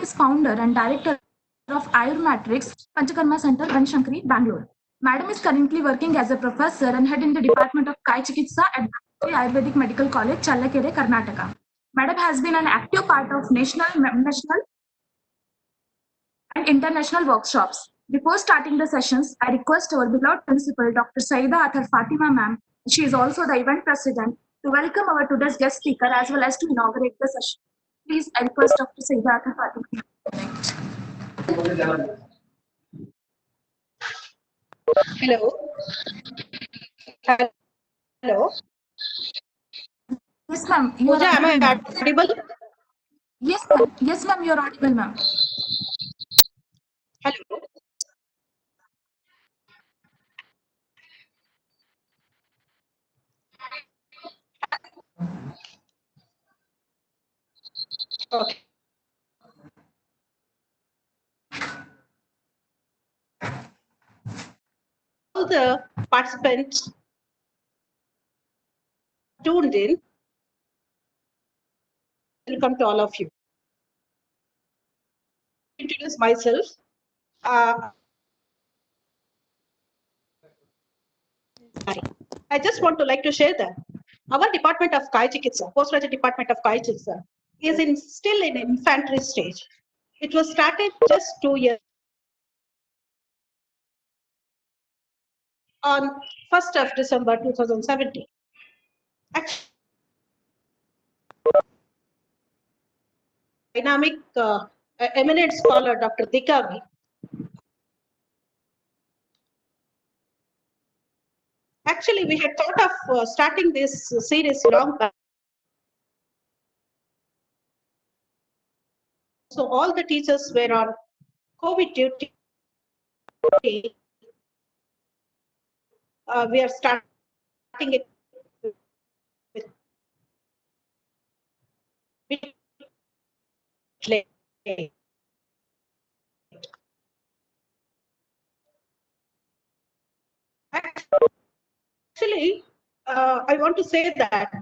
is founder and director of Ayurmatrix Panchakarma Center, Banshankari, Bangalore. Madam is currently working as a professor and head in the Department of Kai Chikitsa at Ayurvedic Medical College, Challakere, Karnataka. Madam has been an active part of national and international workshops. Before starting the sessions, I request our beloved principal, Dr. Saida Athar Fatima ma'am, she is also the event president, to welcome our today's guest speaker as well as to inaugurate the session. Please, I request Dr. Saida Athar Fatima. Hello. Hello. Yes, ma'am. You Pooja, are am I audible. audible? Yes, ma'am. Yes, ma'am. You are audible, ma'am. Hello. Okay. All the participants tuned in. Welcome to all of you. Introduce myself. I just want to like to share that our department of Kai Chikitsa, postgraduate department of Kai Chikitsa, is still in infantry stage. It was started just 2 years on 1st of December 2017. Actually, dynamic eminent scholar Dr. Dikavi actually, we had thought of starting this series long back. So all the teachers were on COVID duty. We are starting it with late. Actually, I want to say that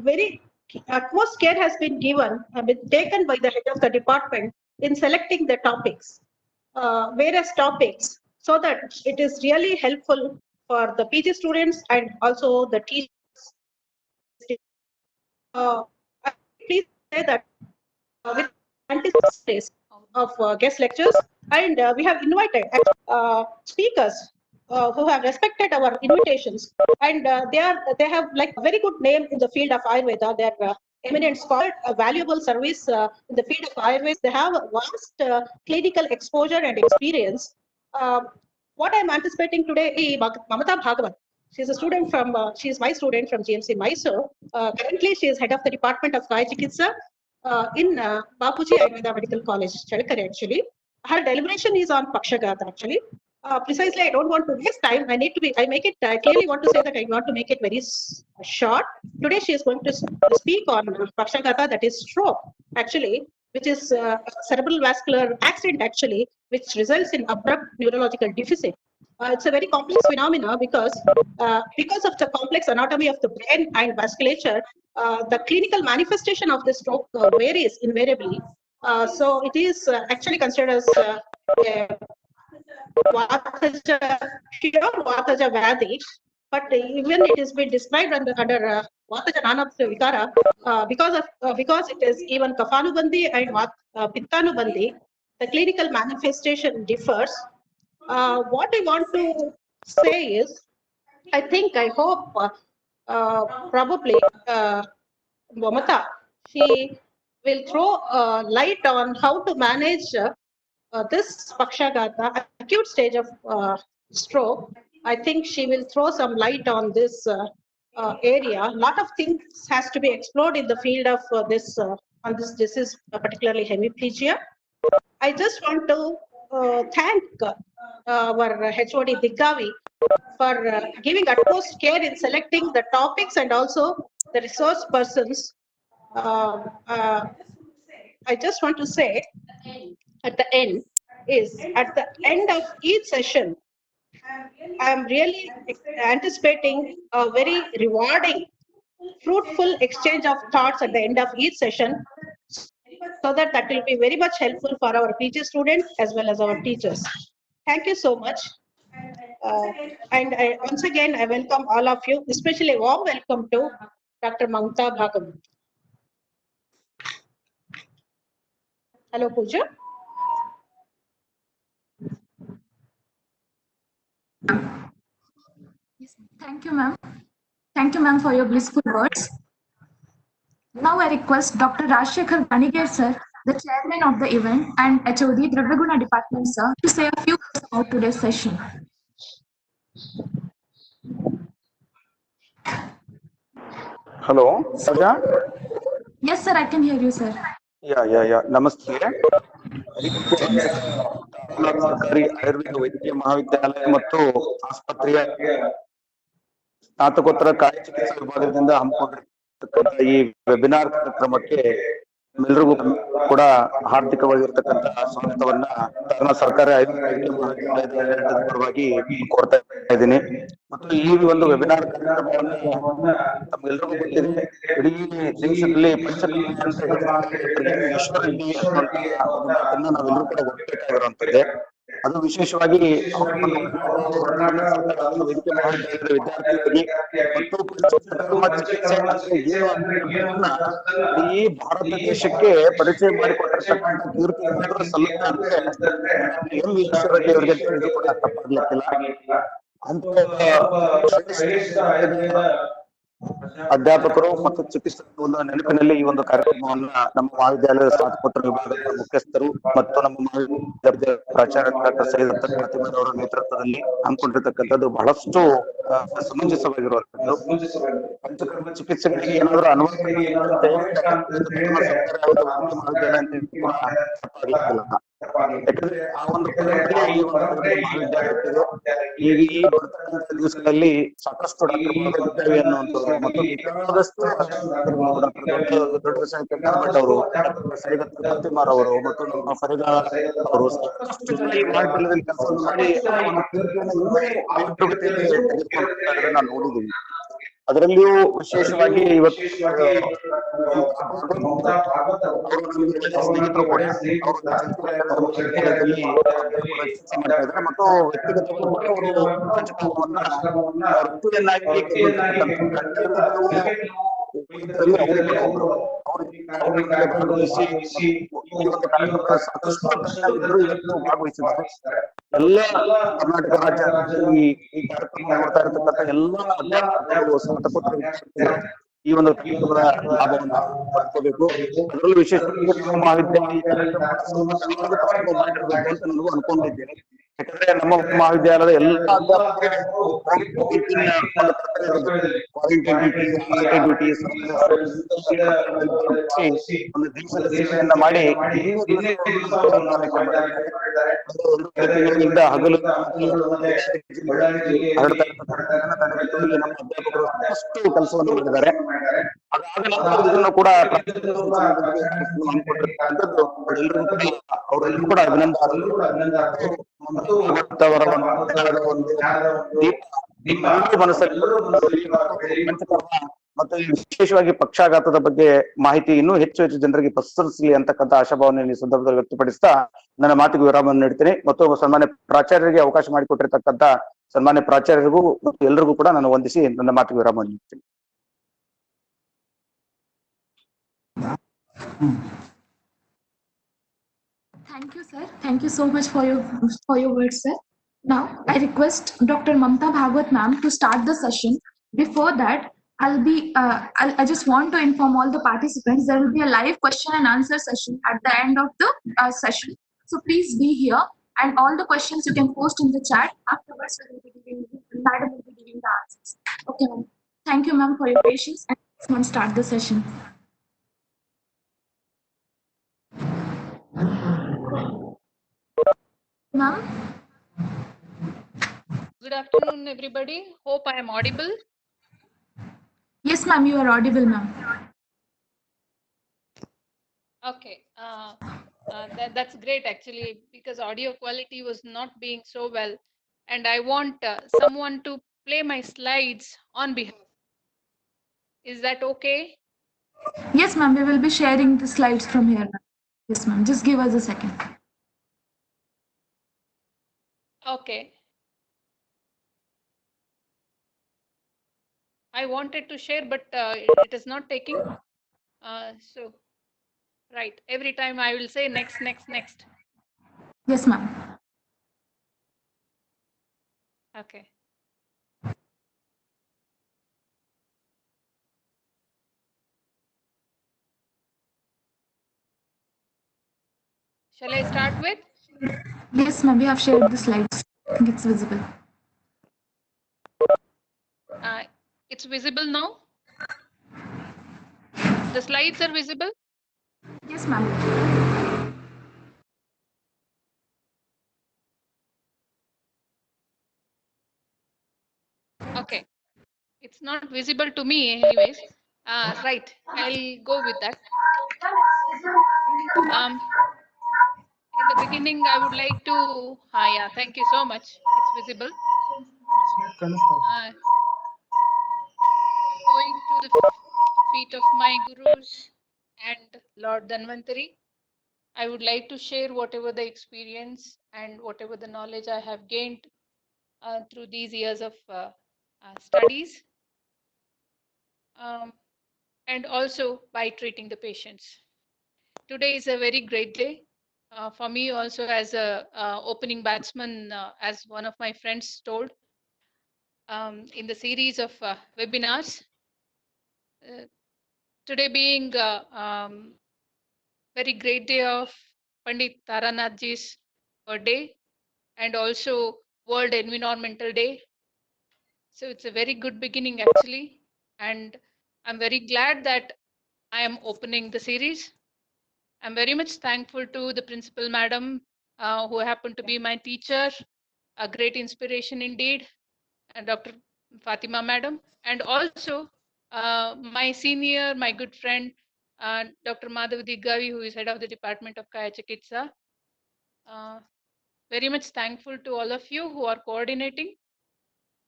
very utmost care has been taken by the head of the department in selecting the topics, various topics, so that it is really helpful for the PG students and also the teachers. Please say that with anticipation of guest lectures, and we have invited speakers who have respected our invitations, and they have like a very good name in the field of Ayurveda. They are eminent scholars, a valuable service in the field of Ayurveda. They have vast clinical exposure and experience. What I'm anticipating today is Mamata Bhagavat. She's a student from, she's my student from GMC Mysore. Currently, she is head of the Department of Kai Chikitsa in Bapuji Ayurveda Medical College, Chalakere actually. Her deliberation is on Pakshagata actually. Precisely, I don't want to waste time. I make it, I clearly want to say that I want to make it very short. Today, she is going to speak on Pakshagata, that is stroke actually, which is cerebral vascular accident actually, which results in abrupt neurological deficit. It's a very complex phenomena because of the complex anatomy of the brain and vasculature, the clinical manifestation of the stroke varies invariably. So it is actually considered as pure Vataja Vadi, but even it has been described under Vataja Nanapsa Vikara because it is even Kafanubandi and Pittanubandi, the clinical manifestation differs. What I want to say is, I hope, probably Mamata, she will throw light on how to manage this Pakshagata, acute stage of stroke. I think she will throw some light on this area. A lot of things has to be explored in the field of this on this disease, particularly hemiplegia. I just want to thank our HOD Dikavi for giving utmost care in selecting the topics and also the resource persons. I just want to say at the end of each session, I'm really anticipating a very rewarding, fruitful exchange of thoughts at the end of each session. that will be very much helpful for our PG students as well as our teachers. Thank you so much. Once again, I welcome all of you, especially a warm welcome to Dr. Mamta Bhagam. Hello, Pooja. Yes, thank you, ma'am. Thank you, ma'am, for your blissful words. Now I request Dr. Rajshekhar Ganigir, sir, the chairman of the event, and HOD Dravyaguna Department, sir, to say a few words about today's session. Hello, Raja. Yes, sir, I can hear you, sir. Yeah. ನಮಸ್ತೆ. ಸರ್ಕಾರಿ ಆಯುರ್ವೇದ ವೈದ್ಯಕೀಯ ಮಹಾವಿದ್ಯಾಲಯ ಮತ್ತು ಆಸ್ಪತ್ರೆಯ ಸ್ನಾತಕೋತ್ತರ ಕಾಯ ಚಿಕಿತ್ಸಾ ವಿಭಾಗದಿಂದ ಹಮ್ಮಿಕೊಂಡಿರ್ತಕ್ಕಂಥ ಈ ವೆಬಿನಾರ್ ಕಾರ್ಯಕ್ರಮಕ್ಕೆ ಎಲ್ಲರಿಗೂ ಕೂಡ ಹಾರ್ದಿಕವಾಗಿರ್ತಕ್ಕಂತಹ ಸ್ವಾಗತವನ್ನ ಧಾರವಾಡ ಸರ್ಕಾರಿ ಆಯುರ್ವೇದ ವೈದ್ಯಕೀಯ ಮಹಾವಿದ್ಯಾಲಯದ ಆಡಳಿತದ ಪರವಾಗಿ ಕೋರ್ತಾ ಇದ್ದೀನಿ. ಮತ್ತು ಈ ಒಂದು ವೆಬಿನಾರ್ ಕಾರ್ಯಕ್ರಮವನ್ನ ತಮ್ಗೆಲ್ರಿಗೂ ಗೊತ್ತಿದೆ, ಇಡೀ ದೇಶದಲ್ಲಿ ಪಂಚಕರ್ಮ ಅಂತ ಹೇಳಿದ್ರೆ ಈಶ್ವರ ಇಲ್ಲಿ ಅನ್ನುವಂತಹ ಒಂದು ಮಾತನ್ನ ನಾವೆಲ್ಲರೂ ಕೂಡ ಒಪ್ಪಬೇಕಾಗಿರುವಂತದ್ದೇ. ಅದು ವಿಶೇಷವಾಗಿ ವೈದ್ಯಕೀಯ ಮಹಾವಿದ್ಯಾಲಯದ ವಿದ್ಯಾರ್ಥಿಗಳಿಗೆ ಮತ್ತು ಪಂಚಕರ್ಮ ಚಿಕಿತ್ಸೆ ಅಂದ್ರೆ ಏನು ಅನ್ನೋದನ್ನ ಇಡೀ ಭಾರತ ದೇಶಕ್ಕೆ ಪರಿಚಯ ಮಾಡಿಕೊಟ್ಟಿರ್ತಕ್ಕಂಥ ಕೀರ್ತಿ ಏನಾದ್ರೂ ಸಲ್ಲುತ್ತೆ ಅಂದ್ರೆ ಎಂ ಈಶ್ವರ ರೆಡ್ಡಿ ಅವರಿಗೆ ತಿಳಿದು ಕೂಡ ತಪ್ಪಾಗ್ಲಿಕ್ಕಿಲ್ಲ. ಅಂತ ಅಧ್ಯಾಪಕರು ಮತ್ತು ಚಿಕಿತ್ಸಕರ ಒಂದು ನೆನಪಿನಲ್ಲಿ ಈ ಒಂದು ಕಾರ್ಯಕ್ರಮವನ್ನ ನಮ್ಮ ಮಹಾವಿದ್ಯಾಲಯದ ಸ್ನಾತಕೋತ್ತರ ವಿಭಾಗದ ಮುಖ್ಯಸ್ಥರು ಮತ್ತು ನಮ್ಮ ಮಹಾವಿದ್ಯಾಲಯದ ಪ್ರಾಚಾರ್ಯ ಡಾಕ್ಟರ್ ಸೈಯದ್ ಅಖ್ತರ್ ಖಾತಿಮಾರ್ ಅವರ ನೇತೃತ್ವದಲ್ಲಿ ಹಮ್ಮಿಕೊಂಡಿರ್ತಕ್ಕಂಥದ್ದು ಬಹಳಷ್ಟು ಸಮಂಜಸವಾಗಿರುವಂತದ್ದು. ಪಂಚಕರ್ಮ ಚಿಕಿತ್ಸೆಗಳಿಗೆ ಏನಾದ್ರೂ ಅನುಮತಿ ಮಹಾವಿದ್ಯಾಲಯ ಅಂತ ಕೂಡ ತಪ್ಪಾಗ್ಲಿಕ್ಕಿಲ್ಲ. ಯಾಕಂದ್ರೆ ಆ ಒಂದು ಪರಂಪರೆ ಈ ಒಂದು ಮಹಾವಿದ್ಯಾಲಯಕ್ಕಿದೆ. ಈಗ ಈ ಬರ್ತಕ್ಕಂಥ ದಿವಸಗಳಲ್ಲಿ ಸಾಕಷ್ಟು ಡಾಕ್ಟರ್ ಇದ್ದೇವೆ ಅನ್ನುವಂಥವ್ರು ಮತ್ತು ಬೇಕಾದಷ್ಟು ದೊಡ್ಡ ಭಟ್ ಅವರು, ಡಾಕ್ಟರ್ ಸೈಯದ್ ಅಖ್ತರ್ ಖಾತಿಮಾರ್ ಅವರು ಮತ್ತು ನಮ್ಮ ಫರೀದಾ ಅವರು ಸಾಕಷ್ಟು ಜನ ಈ ಮಹಾವಿದ್ಯಾಲಯದಲ್ಲಿ ಕೆಲಸವನ್ನು ಮಾಡಿ ಆ ಒಂದು ಕೀರ್ತಿಯನ್ನು ಇನ್ನೂ ಮೇಲ್ಪುಗತಿಯಲ್ಲಿ ತೆಗೆದುಕೊಂಡು ನಾವು ನೋಡಿದ್ದೀವಿ. ಅದರಲ್ಲಿಯೂ ವಿಶೇಷವಾಗಿ ಇವತ್ತು ಸ್ನೇಹಿತರು ಕೂಡ ಅವರು ವಿದ್ಯಾಲಯದಲ್ಲಿ ಕೆಲಸ ಮಾಡ್ತಾ ಇದ್ದಾರೆ ಮತ್ತು ವ್ಯಕ್ತಿಗತವಾಗಿ ಕೂಡ ಅವರು ಪಂಚಕರ್ಮವನ್ನ ವೃತ್ತಿಯನ್ನಾಗಿ ಭಾಗವಹಿಸಿ ಈ ಒಂದು ಕಾರ್ಯಕ್ರಮದ ಸಾಕಷ್ಟು ಕನ್ನಡಿಗರು ಇವತ್ತು ಭಾಗವಹಿಸಿದ್ದಾರೆ. ಎಲ್ಲ ಕರ್ನಾಟಕ ರಾಜ್ಯ ಈ ಕಾರ್ಯಕ್ರಮ ನೋಡ್ತಾ ಇರತಕ್ಕಂಥ ಎಲ್ಲ ಅಧ್ಯಾಪಕರು, ಸ್ನಾತಕೋತ್ತರ ವಿದ್ಯಾರ್ಥಿಗಳು ಈ ಒಂದು ಕಾರ್ಯಕ್ರಮದ ಲಾಭವನ್ನ ಪಡ್ಕೋಬೇಕು. ಅದರಲ್ಲೂ ವಿಶೇಷವಾಗಿ ನಮ್ಮ ಮಹಾವಿದ್ಯಾಲಯ ಮಾಡಿರ್ಬೇಕು ಅಂತ ನಾನು ಅನ್ಕೊಂಡಿದ್ದೇನೆ. ಯಾಕಂದ್ರೆ ನಮ್ಮ ಮಹಾವಿದ್ಯಾಲಯದ ಎಲ್ಲ ಅಧ್ಯಾಪಕರು ಒಂದು ದೇಶದ ಸೇವೆಯನ್ನ ಮಾಡಿ ಹಗಲು ಹರಡ್ತಾ ತಡೆಗಟ್ಟುವಲ್ಲಿ ನಮ್ಮ ಅಧ್ಯಾಪಕರು ಸಾಕಷ್ಟು ಕೆಲಸವನ್ನು ಮಾಡಿದ್ದಾರೆ. ಅದಾದ ನಂತರ ಕೂಡ ಹಮ್ಮಿಕೊಂಡಿರ್ತಕ್ಕಂಥದ್ದು ಅವರೆಲ್ಲರೂ ಕೂಡ ಅಭಿನಂದನೆ. ಮತ್ತು ವಿಶೇಷವಾಗಿ ಪಕ್ಷಾಘಾತದ ಬಗ್ಗೆ ಮಾಹಿತಿ ಇನ್ನೂ ಹೆಚ್ಚು ಜನರಿಗೆ ಪಸರಿಸಲಿ ಅಂತಕ್ಕಂಥ ಆಶಾಭಾವನೆ ಈ ಸಂದರ್ಭದಲ್ಲಿ ವ್ಯಕ್ತಪಡಿಸ್ತಾ ನನ್ನ ಮಾತಿಗೆ ವಿರಾಮ ನೀಡ್ತೀನಿ. ಮತ್ತು ಸನ್ಮಾನ್ಯ ಪ್ರಾಚಾರ್ಯರಿಗೆ ಅವಕಾಶ ಮಾಡಿಕೊಟ್ಟಿರ್ತಕ್ಕಂಥ ಸನ್ಮಾನ್ಯ ಪ್ರಾಚಾರ್ಯರಿಗೂ ಮತ್ತು ಎಲ್ಲರಿಗೂ ಕೂಡ ನಾನು ವಂದಿಸಿ ನನ್ನ ಮಾತಿಗೆ ವಿರಾಮ ನೀಡ್ತೀನಿ. Thank you, sir. Thank you so much for your words, sir. Now, I request Dr. Mamta Bhagwat ma'am to start the session. Before that, I just want to inform all the participants there will be a live question and answer session at the end of the session. So please be here, and all the questions you can post in the chat. Afterwards, Madam will be giving the answers. Okay, ma'am. Thank you, ma'am, for your patience. And let's start the session. Ma'am? Good afternoon, everybody. Hope I am audible. Yes, ma'am, you are audible, ma'am. Okay, that's great actually, because audio quality was not being so well, and I want someone to play my slides on behalf. Is that okay? Yes, ma'am, we will be sharing the slides from here, ma'am. Yes, ma'am. Just give us a second. Okay. I wanted to share, but it is not taking. So, right. Every time I will say next, next, next. Yes, ma'am. Okay. Shall I start with? Yes, ma'am. We have shared the slides. I think it's visible. It's visible now. The slides are visible. Yes, ma'am. Okay. It's not visible to me, anyways. Right. I'll go with that. In the beginning, I would like to. Yeah. Thank you so much. It's visible. Going to the feet of my gurus and Lord Dhanvantari, I would like to share whatever the experience and whatever the knowledge I have gained through these years of studies, and also by treating the patients. Today is a very great day for me also as a opening batsman, as one of my friends told in the series of webinars. Today being very great day of Pandit Taranathji's birthday and also World Environmental Day. So it's a very good beginning actually. And I'm very glad that I am opening the series. I'm very much thankful to the principal madam who happened to be my teacher, a great inspiration indeed, and Dr. Fatima madam, and also my senior, my good friend, Dr. Madhav Diggavi, who is head of the Department of Kaya Chikitsa. Very much thankful to all of you who are coordinating.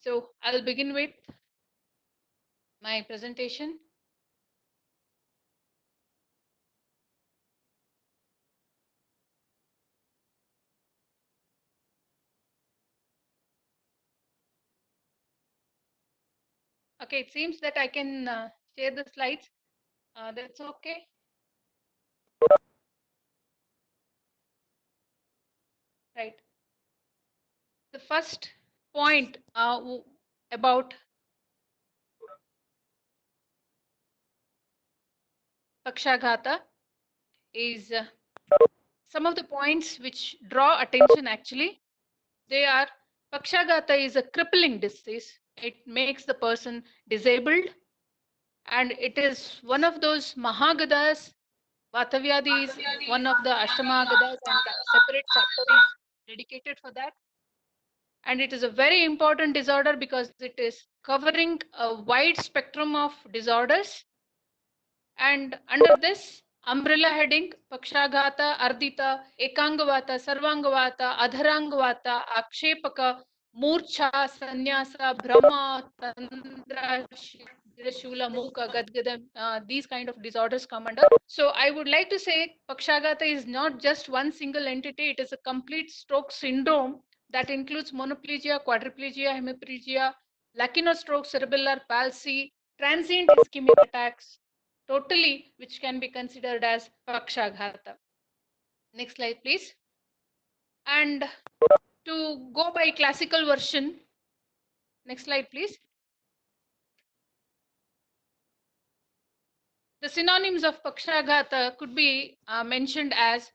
So I'll begin with my presentation. Okay, it seems that I can share the slides. That's okay. Right. The first point about Pakshaghata is some of the points which draw attention actually. They are Pakshaghata is a crippling disease. It makes the person disabled, and it is one of those Mahagadas. Vatavyadi is one of the Ashtamagadas, and a separate chapter is dedicated for that. And it is a very important disorder because it is covering a wide spectrum of disorders. And under this umbrella heading, Pakshaghata, Ardita, Ekangavata, Sarvangavata, Adharangavata, Akshepaka, Murcha, Sanyasa, Brahma, Tandra, Shula, Muka, Gadgada, these kind of disorders come under. So I would like to say Pakshaghata is not just one single entity, it is a complete stroke syndrome that includes monoplegia, quadriplegia, hemiplegia, lacunar stroke, cerebellar palsy, transient ischemic attacks, totally, which can be considered as Pakshaghata. Next slide, please. And to go by classical version, next slide, please. The synonyms of Pakshaghata could be mentioned as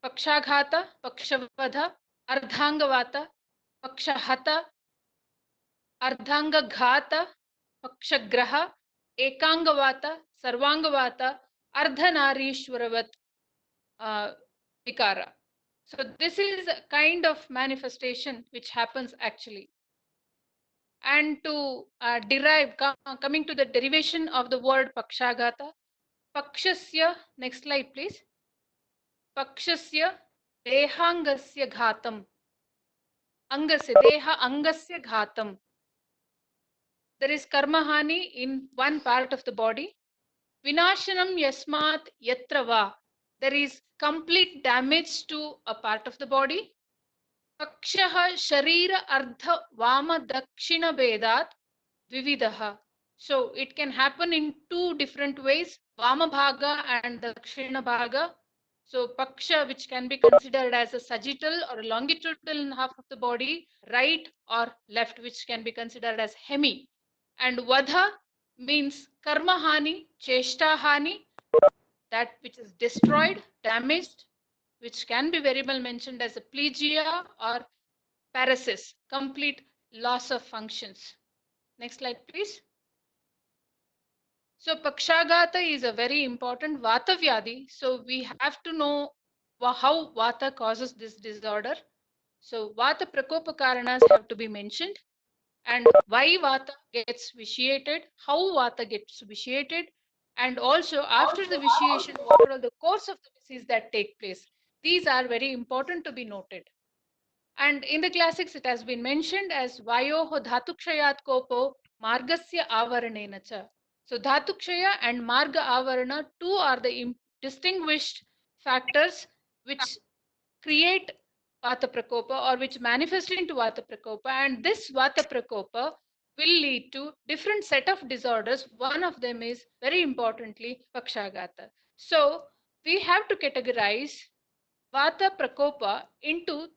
Pakshaghata, Pakshavadha, Ardhangavata, Pakshahata, Ardhangaghata, Pakshagraha, Ekangavata, Sarvangavata, Ardhanarishwaravat Vikara. So this is a kind of manifestation which happens actually. And to derive, coming to the derivation of the word Pakshaghata, Pakshasya, next slide please. Pakshasya Dehangasya Ghatam. Angasya, Deha Angasya Ghatam. There is karmahani in one part of the body. Vinashanam Yasmat Yatrava. there is complete damage to a part of the body. Pakshah Sharira Ardha Vama Dakshina Vedat Vividaha. So it can happen in two different ways, Vama Bhaga and Dakshina Bhaga. So Paksha, which can be considered as a sagittal or longitudinal half of the body, right or left, which can be considered as hemi. And Vadha means Karma Hani, Cheshta Hani, that which is destroyed, damaged, which can be very well mentioned as a plegia or paresis, complete loss of functions. Next slide, please. So Pakshagata is a very important Vata Vyadhi. So we have to know how Vata causes this disorder. So Vata Prakopa Karanas have to be mentioned, and why Vata gets vitiated, how Vata gets vitiated, and also after the vitiation, what are the course of the disease that take place. These are very important to be noted. And in the classics, it has been mentioned as Vayoho Dhatukshayat Kopo Margasya Avaranena cha. So Dhatukshaya and Marga Avarana, two are the distinguished factors which create Vata Prakopa or which manifest into Vata Prakopa, and this Vata Prakopa will lead to different set of disorders. One of them is very importantly Pakshagata. So we have to categorize Vata Prakopa into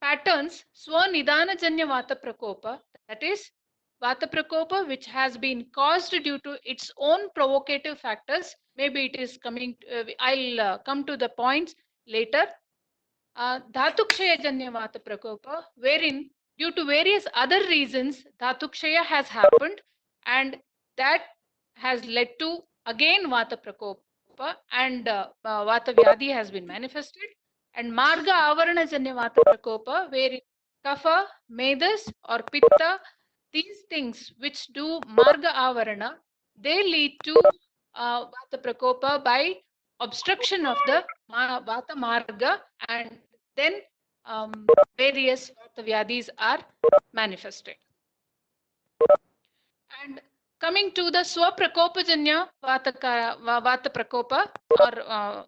patterns Swanidhanajanya Vata Prakopa, that is Vata Prakopa which has been caused due to its own provocative factors. Maybe it is coming, I'll come to the points later. Dhatukshaya-janya Vata Prakopa, wherein due to various other reasons Dhatukshaya has happened, and that has led to again Vata Prakopa, and Vata Vyadhi has been manifested. And Marga Avarana-janya Vata Prakopa, wherein Kapha, Medas or Pitta, these things which do Marga Avarana, they lead to Vata Prakopa by obstruction of the Vata Marga, and then various Vata Vyadhis are manifested. And coming to the Swaprakopajanya Vata Prakopa or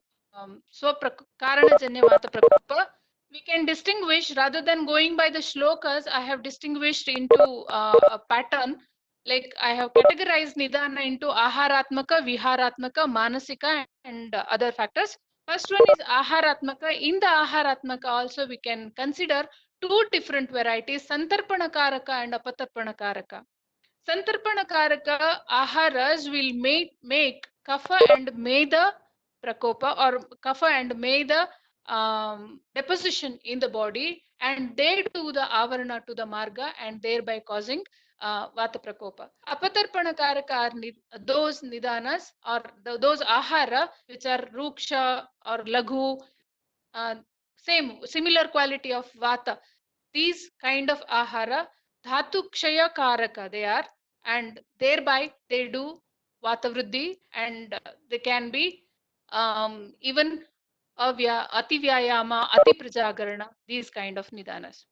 Swaparanajanya Vata Prakopa, we can distinguish, rather than going by the shlokas, I have distinguished into a pattern. Like I have categorized Nidana into Aharatmaka, Viharatmaka, Manasika, and other factors. First one is Aharatmaka. In the Aharatmaka also we can consider two different varieties, Santarpanakaraka and Apatarpanakaraka. Santarpanakaraka aharas will make kapha and meda prakopa, or kapha and meda deposition in the body, and they do the avarana to the marga and thereby causing vata prakopa. Apatarpanakaraka are those nidanas or those ahara which are ruksha or laghu, similar quality of vata. These kind of ahara dhatu kshaya karaka they are, and thereby they do vata vriddhi, and they can be even ati vyayama, ati prajagarana, these kind of nidanas.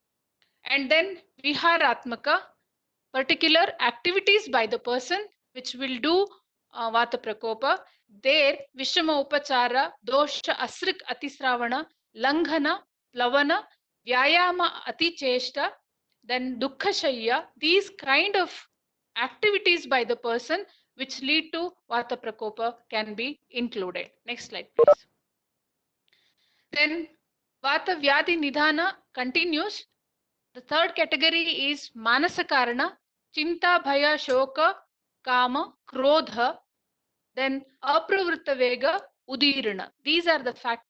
And then viharatmaka, particular activities by the person which will do vata prakopa. There vishama upachara, dosha asrik atisravana, langhana, plavana, vyayama ati cheshta, then dukkha-shayya, these kind of activities by the person which lead to vata prakopa can be included. Next slide, please. Then vata vyadhi nidhana continues. The third category is manasa karana, chinta, bhaya, shoka, kama, krodha, then apravritta vega, udirana. These are the factors